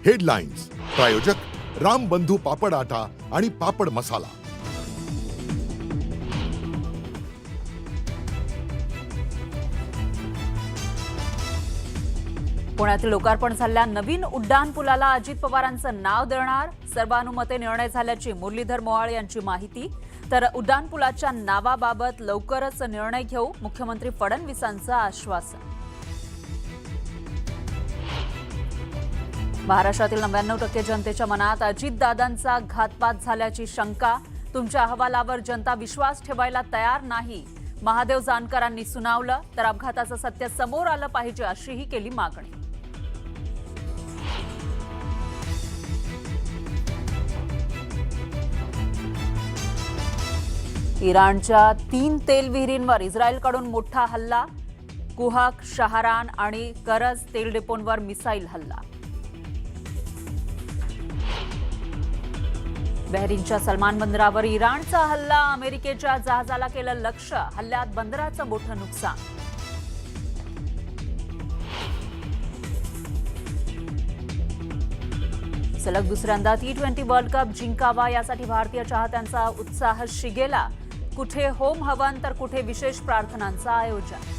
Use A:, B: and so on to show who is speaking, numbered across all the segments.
A: Headlines प्रायोजक राम बंधू पापड आटा आणि पापड मसाला।
B: पुण्यातील लोकार्पण झालेल्या नवीन उड्डाण पुलाला अजित पवारांचं नाव देणार, सर्वानुमते निर्णय झाल्याची मुरलीधर मोहोळ यांची माहिती। तर उड्डाण पुलाच्या नावाबाबत लवकरच निर्णय घेऊ, मुख्यमंत्री फडणवीसांचं आश्वासन। महाराष्ट्रातील 99% जनतेच्या मनात अजितदादांचा घातपात झाल्याची शंका, तुमच्या अहवालावर जनता विश्वास ठेवायला तयार नाही, महादेव जानकरांनी सुनावलं। तर अपघाताचं सत्य समोर आलं पाहिजे अशीही केली मागणी। इराणच्या 3 तेल विहिरींवर इस्रायलकडून मोठा हल्ला, कुहाक, शहारान आणि करज तेल डेपोंवर मिसाईल हल्ला। बहरीनच्या सलमान बंदरावर इराणचा हल्ला, अमेरिकेच्या जहाजाला केलं लक्ष्य, हल्ल्यात बंदराचं मोठं नुकसान। सलग दुसऱ्यांदा T20 वर्ल्ड कप जिंकावा यासाठी भारतीय चाहत्यांचा उत्साह शिगेला, कुठे होम हवन तर कुठे विशेष प्रार्थनांचं आयोजन।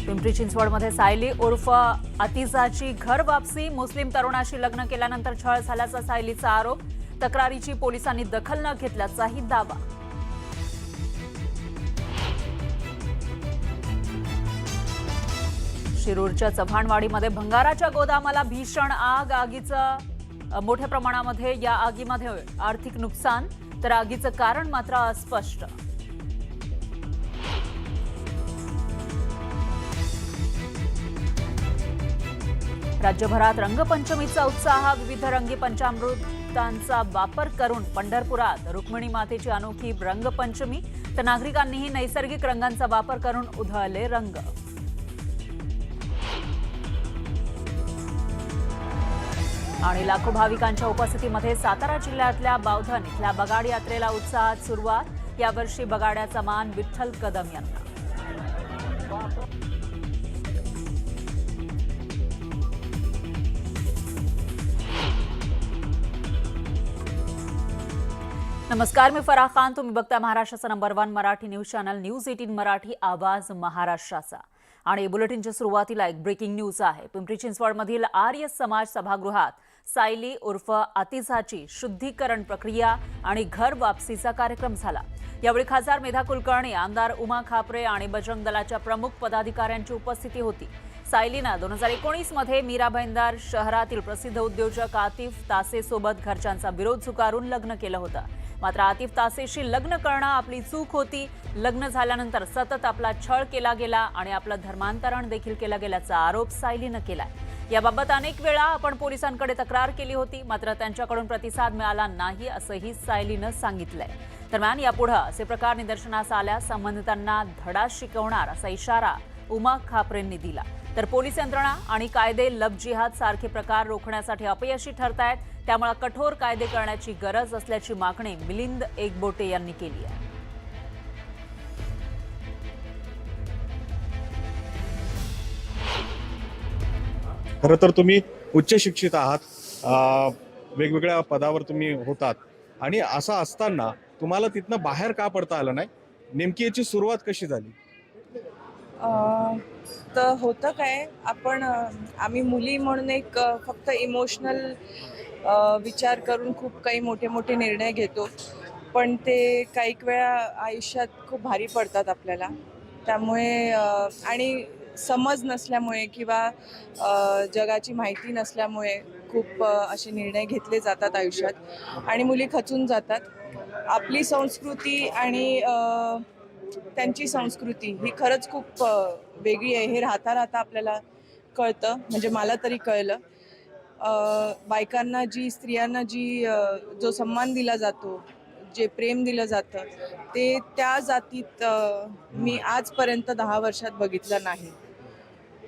B: पिंपरी चिंचवडमध्ये सायली उर्फ अतिजाची घर वापसी, मुस्लिम तरुणाशी लग्न केल्यानंतर छळ झाल्याचा सायलीचा आरोप, तक्रारीची पोलिसांनी दखल न घेतल्याचाही दावा। शिरूरच्या चव्हाणवाडीमध्ये भंगाराच्या गोदामाला भीषण आग, आगीचं मोठ्या प्रमाणामध्ये या आगीमध्ये आर्थिक नुकसान, तर आगीचं कारण मात्र अस्पष्ट। राज्यभरात रंगपंचमीचा उत्साह, विविध रंगी पंचामृतांचा वापर करून पंढरपुरात रुक्मिणी मातेची अनोखी रंगपंचमी, तर नागरिकांनीही नैसर्गिक रंगांचा वापर करून उधळले रंग। आणि लाखो भाविकांच्या उपस्थितीमध्ये सातारा जिल्ह्यातल्या बावधन इथल्या बगाड यात्रेला उत्साहात सुरुवात, यावर्षी बगाड्याचा मान विठ्ठल कदम यांना। नमस्कार, मी फराह खान, तुम्ही बघता महाराष्ट्राचा number 1 Marathi news channel news 18 Marathi, आवाज महाराष्ट्राचा। आणि बुलेटिनच्या सुरुवातीला एक ब्रेकिंग न्यूज आहे। पिंपरी चिंचवडमधील आर्य समाज सभागृहात सायली उर्फ अतिजाची शुद्धीकरण प्रक्रिया आणि घर वापसीचा कार्यक्रम झाला। यावेळी खासदार मेधा कुलकर्णी, आमदार उमा खापरे आणि बजरंग दलाच्या प्रमुख पदाधिकाऱ्यांची उपस्थिती होती। सायलीनं 2019 मध्ये मीरा भाईंदर शहरातील प्रसिद्ध उद्योजक आतिफ तासे सोबत घरच्यांचा विरोध झुगारून लग्न केलं होतं। मात्र आतिफ तासेशी लग्न करणं आपली चूक होती, लग्न झाल्यानंतर सतत आपला छळ केला गेला आणि आपलं धर्मांतरण देखील केलं गेल्याचा आरोप सायलीनं केलाय। याबाबत अनेक वेळा आपण पोलिसांकडे तक्रार केली होती, मात्र त्यांच्याकडून प्रतिसाद मिळाला नाही असंही सायलीनं सांगितलंय। दरम्यान यापुढे असे प्रकार निदर्शनास आल्यास संबंधितांना धडा शिकवणार असा इशारा उमा खापरेंनी दिला। तर पोलीस यंत्रणा आणि कायदे लब जिहाद सारखे प्रकार रोखण्यासाठी अपयशी ठरतायत, त्यामुळे कठोर कायदे करण्याची गरज असल्याची मागणी मिलिंद एकबोटे यांनी केली आहे।
C: खरं तर तुम्ही उच्च शिक्षित आहात, वेगवेगळ्या पदावर तुम्ही होतात, आणि असं असताना तुम्हाला तिथनं बाहेर का पडता आलं नाही? नेमकी याची सुरुवात कशी झाली?
D: तर होतं काय, आम्ही मुली म्हणून एक फक्त इमोशनल विचार करून खूप काही मोठे मोठे निर्णय घेतो, पण ते काही वेळा आयुष्यात खूप भारी पडतात आपल्याला। त्यामुळे आणि समज नसल्यामुळे किंवा जगाची माहिती नसल्यामुळे खूप असे निर्णय घेतले जातात आयुष्यात आणि मुली खचून जातात। आपली संस्कृती आणि त्यांची संस्कृती ही खरंच खूप वेगळी आहे, हे राहता राहता आपल्याला कळतं, म्हणजे मला तरी कळलं। बायकांना स्त्रियांना जो सन्मान दिला जातो, जे प्रेम दिलं जातं, ते त्या जातीत मी आजपर्यंत 10 वर्षात बघितलं नाही।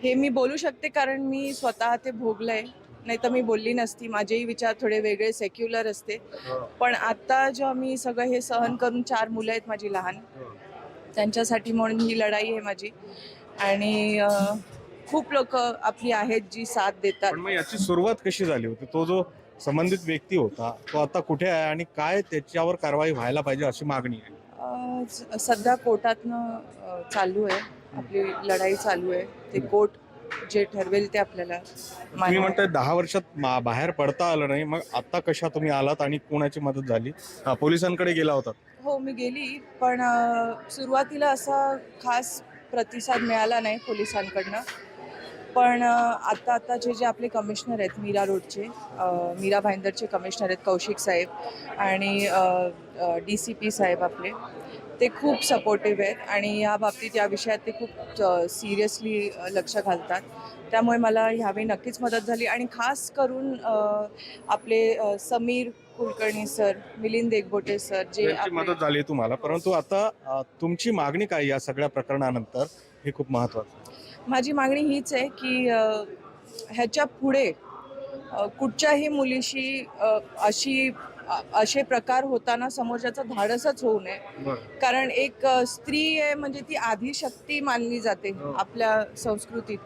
D: हे मी बोलू शकते कारण मी स्वतः ते भोगलंय, नाही तर मी बोलली नसती। माझेही विचार थोडे वेगळे सेक्युलर असते, पण आता जेव्हा मी सगळं हे सहन करून 4 मुलं आहेत माझी लहान, त्यांच्यासाठी म्हणून ही लढाई आहे माझी. आणि खूप लोक आपली आहेत जी साथ देतात.
C: पण मग याची सुरुवात कशी झाली होती? तो जो संबंधित व्यक्ती होता तो आता कुठे आहे आणि काय त्याच्यावर कारवाई व्हायला पाहिजे अशी मागणी आहे?
D: सध्या कोर्टातनं चालू आहे, आपली लढाई चालू आहे. ते कोर्ट जे ठरवेल ते आपल्याला
C: तुम्ही
D: मान्य
C: म्हणताय
D: आहे.
C: 10 वर्षात बाहेर पडता आलं नाही, मग आता कशा तुम्ही आलात आणि कोणाची मदत झाली? पोलिसांकडे गेला होता?
D: हो, मी गेली, पण सुरुवातीला असा खास प्रतिसाद मिळाला नाही पोलिसांकडनं. पण आता जे आपले कमिशनर आहेत मीरा रोडचे, मीरा भाईंदरचे कमिशनर आहेत कौशिक साहेब आणि DCP साहेब आपले, ते खूप सपोर्टिव्ह आहेत आणि या बाबतीत या विषयात ते खूप सिरियसली लक्ष घालतात. त्यामुळे मला ह्यावेळी नक्कीच मदत झाली आणि खास करून आपले समीर कुलकर्णी सर, मिलिंद एकबोटे सर जे
C: त्यांची मदत झाली तुम्हाला, परंतु आता तुमची मागणी काय या सगळ्या प्रकरणानंतर हे खूप महत्वाचं आहे.
D: माझी मागणी हीच आहे की ह्याच्या पुढे कुठच्याही मुलीशी असे प्रकार होताना समोरच्याचं धाडसच होऊ नये. कारण एक स्त्री आहे म्हणजे ती आदिशक्ती मानली जाते आपल्या संस्कृतीत.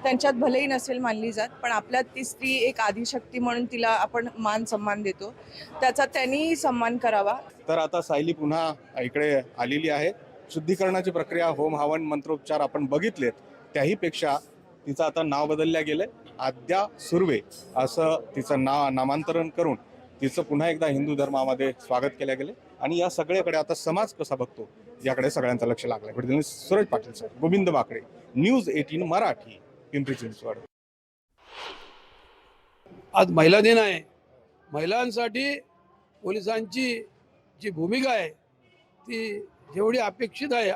D: त्यांच्यात भलेही नसेल मानली जात, पण आपल्यात ती स्त्री एक आदिशक्ती म्हणून तिला आपण मान सन्मान देतो. त्याचा त्यांनीही सन्मान करावा.
C: तर आता सायली पुन्हा इकडे आलेली आहे. शुद्धीकरणाची प्रक्रिया, होम हवन, मंत्रोपचार आपण बघितलेत. त्याही पेक्षा तिचं आता नाव बदलल्या गेलंय. आद्या सुर्वे असं तिचं नामांतरण करून तिचं पुन्हा एकदा हिंदू धर्मामध्ये स्वागत केलं गेलं आणि या सगळ्याकडे आता समाज कसा बघतो याकडे सगळ्यांचं लक्ष लागलंय. भेटून सूरज पाटील सर, गोविंद बाकरे, न्यूज 18 मराठी, पिंपरी चिंचवड.
E: आज महिला दिन आहे. महिलांसाठी पोलिसांची जी भूमिका आहे ती जेवढी अपेक्षित आहे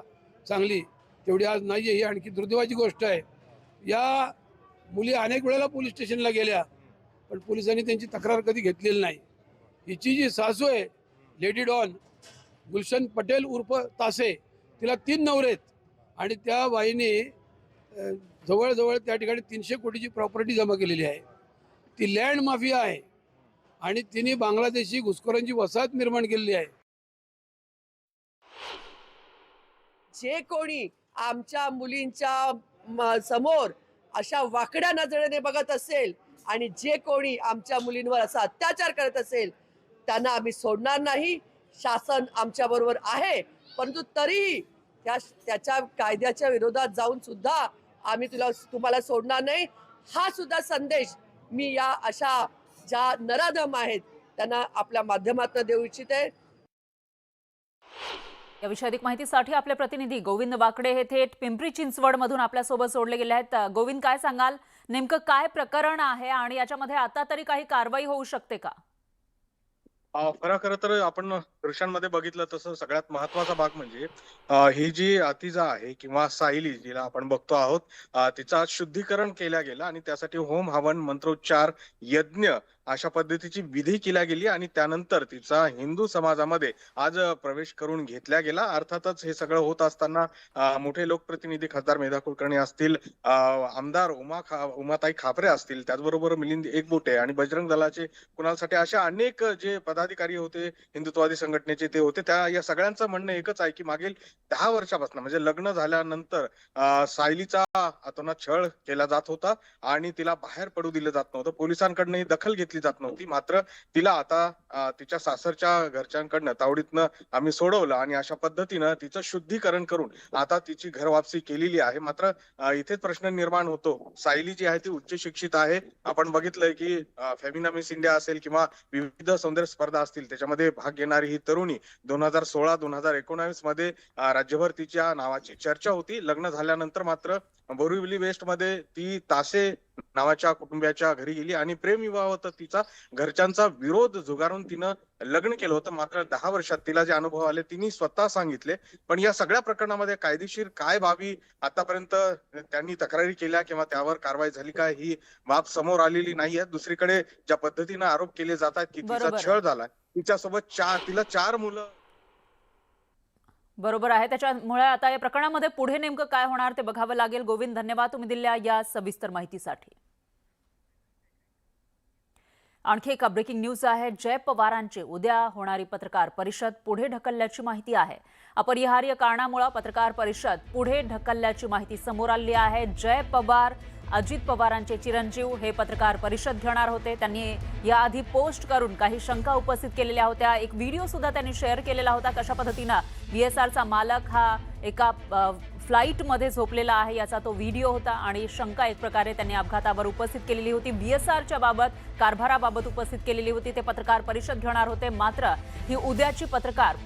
E: चांगली, तेवढी आज नाही आहे. ही आणखी दुर्दैवाची गोष्ट आहे. या मुली अनेक वेळेला पोलीस स्टेशनला गेल्या, पण पोलिसांनी त्यांची तक्रार कधी घेतलेली नाही. हिची जी सासू आहे लेडी डॉन गुलशन पटेल उर्फ तासे, तिला 3 नवरे आहेत आणि त्या बाईने जवळजवळ त्या ठिकाणी 300 कोटीची प्रॉपर्टी जमा केलेली आहे. ती लँड माफिया आहे आणि तिने बांगलादेशी घुसखोरांची वसाहत निर्माण केलेली आहे.
F: जे कोणी आमच्या मुलींच्या समोर अशा वाकड्या नजरेने बघत असेल आणि जे कोणी आमच्या मुलींवर असा अत्याचार करत असेल त्यांना आम्ही सोडणार नाही. शासन आमच्या बरोबर आहे, परंतु तरीही त्याच्या कायद्याच्या विरोधात जाऊन सुद्धा आम्ही तुम्हाला सोडणार नाही. हा सुद्धा संदेश मी या अशा ज्या नराधम आहेत त्यांना आपल्या माध्यमातून देऊ इच्छिते.
B: याविषयी अधिक माहितीसाठी आपले प्रतिनिधी गोविंद बाकडे हे थेट पिंपरी चिंचवड मधून आपल्यासोबत जोडले गेले आहेत. गोविंद, काय सांगाल, नेमकं काय प्रकरण आहे आणि याच्यामध्ये आता तरी काही कारवाई होऊ शकते का?
C: खरं तर आपण दृश्यांमध्ये बघितलं तसं सगळ्यात महत्वाचा भाग म्हणजे ही जी अतिजा आहे किंवा सायली जिला आपण बघतो आहोत, तिचं आज शुद्धीकरण केलं गेलं आणि त्यासाठी होम हवन, मंत्रोच्चार, यज्ञ अशा पद्धतीची विधी केल्या गेली आणि त्यानंतर तिचा हिंदू समाजामध्ये आज प्रवेश करून घेतला गेला. अर्थातच हे सगळं होत असताना मोठे लोकप्रतिनिधी खासदार मेधा कुलकर्णी असतील, आमदार उमाताई खापरे असतील, त्याचबरोबर मिलिंद एकबोटे आणि बजरंग दलाचे कुणालसाठी अशा अनेक जे पदाधिकारी होते हिंदुत्ववादी संघटनेचे ते होते. या सगळ्यांचं म्हणणं एकच आहे की मागील 10 वर्षापासून म्हणजे लग्न झाल्यानंतर सायलीचा अतोनात छळ केला जात होता आणि तिला बाहेर पडू दिलं जात नव्हतं. पोलिसांकडनं दखल घेतली जात नव्हती. मात्र तिला आता तिच्या सासरच्या घरच्यांकडनं तावडीतनं आम्ही सोडवलं आणि अशा पद्धतीनं तिचं शुद्धीकरण करून आता तिची घर वापसी केलेली आहे. मात्र इथेच प्रश्न निर्माण होतो. सायली जी आहे ती उच्च शिक्षित आहे. आपण बघितलंय की फेमिना मिस इंडिया असेल किंवा विविध सौंदर्य स्पर्धा असतील त्याच्यामध्ये भाग घेणारी ही तरुणी 2016-2019 मध्ये राज्यभर तिच्या नावाची चर्चा होती. लग्न झाल्यानंतर मात्र बोरिवली वेस्ट मध्ये ती तासे नावाच्या कुटुंबियाच्या घरी गेली आणि प्रेमविवाह होता तिचा. घरच्यांचा विरोध झुगारून तिनं लग्न केलं होतं. मात्र 10 वर्षात तिला जे अनुभव आले तिने स्वतः सांगितले. पण या सगळ्या प्रकरणामध्ये कायदेशीर काय बाबी आतापर्यंत त्यांनी तक्रारी केल्या किंवा त्यावर कारवाई झाली का ही बाब समोर आलेली नाहीये. दुसरीकडे ज्या पद्धतीने आरोप केले जातात की तिचा छळ झालाय, तिच्यासोबत तिला 4 मुलं.
B: बरोबर आहे. त्याच्यामुळे आता या प्रकरणामध्ये पुढे नेमकं काय होणार ते बघावं लागेल. गोविंद, धन्यवाद तुम्ही दिलेल्या या सविस्तर माहितीसाठी. आणखी एका ब्रेकिंग न्यूज आहे. जय पवारांची उद्या होणारी पत्रकार परिषद पुढे ढकलल्याची माहिती आहे. अपरिहार्य कारणामुळे पत्रकार परिषद पुढे ढकलल्याची माहिती समोर आली आहे. जय पवार, अजित पवारांचे चिरंजीव हे पत्रकार परिषद घेणार होते. त्यांनी याआधी पोस्ट करून काही शंका उपस्थित केलेल्या होत्या. एक व्हिडिओ सुद्धा त्यांनी शेअर केलेला होता. कशा पद्धतीने VSRचा मालक हा एका फ्लाईटमध्ये झोपलेला आहे याचा तो व्हिडिओ होता आणि शंका एक प्रकारे त्यांनी अपघातावर उपस्थित केलेली होती. VSRच्या बाबत, कारभाराबाबत उपस्थित केलेली होती. ते पत्रकार परिषद घेणार होते, मात्र ही उद्याची पत्रकार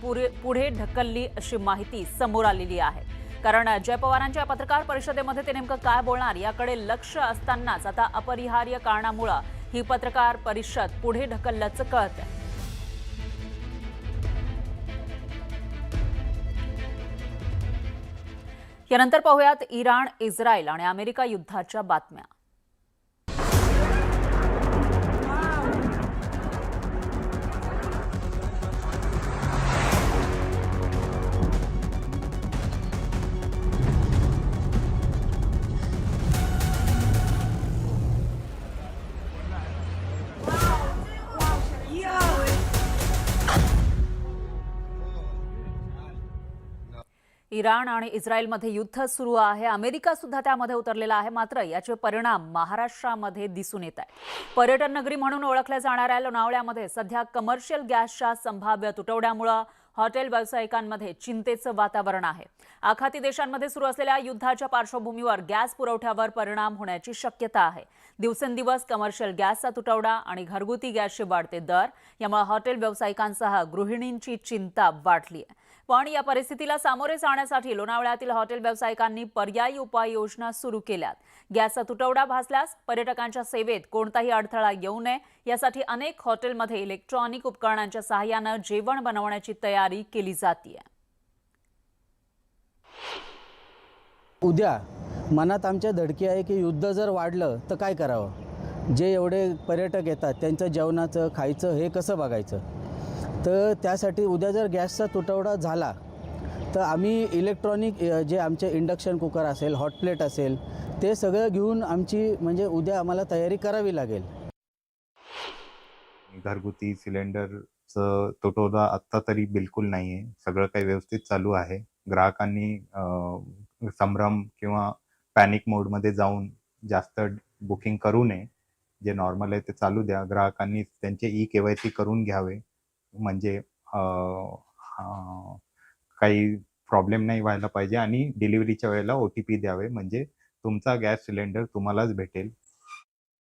B: पुढे ढकलली अशी माहिती समोर आलेली आहे. कारण जय पवारांच्या पत्रकार परिषदेमध्ये ते नेमकं काय बोलणार याकडे लक्ष असतानाच आता अपरिहार्य कारणामुळे ही पत्रकार परिषद पुढे ढकलल्याचं कळतंय. यानंतर पाहूयात इराण, इस्रायल आणि अमेरिका युद्धाच्या बातम्या. इराण आणि इस्रायलमध्ये युद्ध सुरू आहे. अमेरिका सुद्धा त्यामध्ये उतरलेला आहे. मात्र याचे परिणाम महाराष्ट्रामध्ये दिसून येत आहेत. पर्यटन नगरी म्हणून ओळखल्या जाणाऱ्या लोणावळ्यामध्ये सध्या कमर्शियल गॅसच्या संभाव्य तुटवड्यामुळे हॉटेल व्यावसायिकांमध्ये चिंतेचं वातावरण आहे. आखाती देशांमध्ये सुरू असलेल्या युद्धाच्या पार्श्वभूमीवर गॅस पुरवठ्यावर परिणाम होण्याची शक्यता आहे. दिवसेंदिवस कमर्शियल गॅसचा तुटवडा आणि घरगुती गॅसचे वाढते दर यामुळे हॉटेल व्यावसायिकांसह गृहिणींची चिंता वाढली आहे. पण या परिस्थितीला सामोरे जाण्यासाठी लोणावळ्यातील हॉटेल व्यावसायिकांनी पर्यायी उपाययोजना सुरू केल्यात. गॅसचा तुटवडा भासल्यास पर्यटकांच्या सेवेत कोणताही अडथळा येऊ नये यासाठी अनेक हॉटेलमध्ये इलेक्ट्रॉनिक उपकरणांच्या सहाय्याने जेवण बनवण्याची तयारी केली जाते.
G: उद्या मनात आमच्या धडकी आहे की युद्ध जर वाढलं तर काय करावं, जे एवढे पर्यटक येतात त्यांचं जेवणाचं खायचं हे कसं बघायचं. तर त्यासाठी उद्या जर गॅसचा तुटवडा झाला तर आम्ही इलेक्ट्रॉनिक जे आमचे इंडक्शन कुकर असेल, हॉट प्लेट असेल, ते सगळं घेऊन आमची म्हणजे उद्या आम्हाला तयारी करावी लागेल.
H: घरगुती सिलेंडरचं तुटवडा आत्ता तरी बिलकुल नाही आहे. सगळं काही व्यवस्थित चालू आहे. ग्राहकांनी संभ्रम किंवा पॅनिक मोडमध्ये जाऊन जास्त बुकिंग करू नये. जे नॉर्मल आहे ते चालू द्या. ग्राहकांनी त्यांचे KYC करून घ्यावे, म्हणजे काही प्रॉब्लेम नाही व्हायला पाहिजे. आणि डिलिव्हरीच्या वेळेला OTP द्यावे, म्हणजे तुमचा गॅस सिलेंडर तुम्हालाच भेटेल.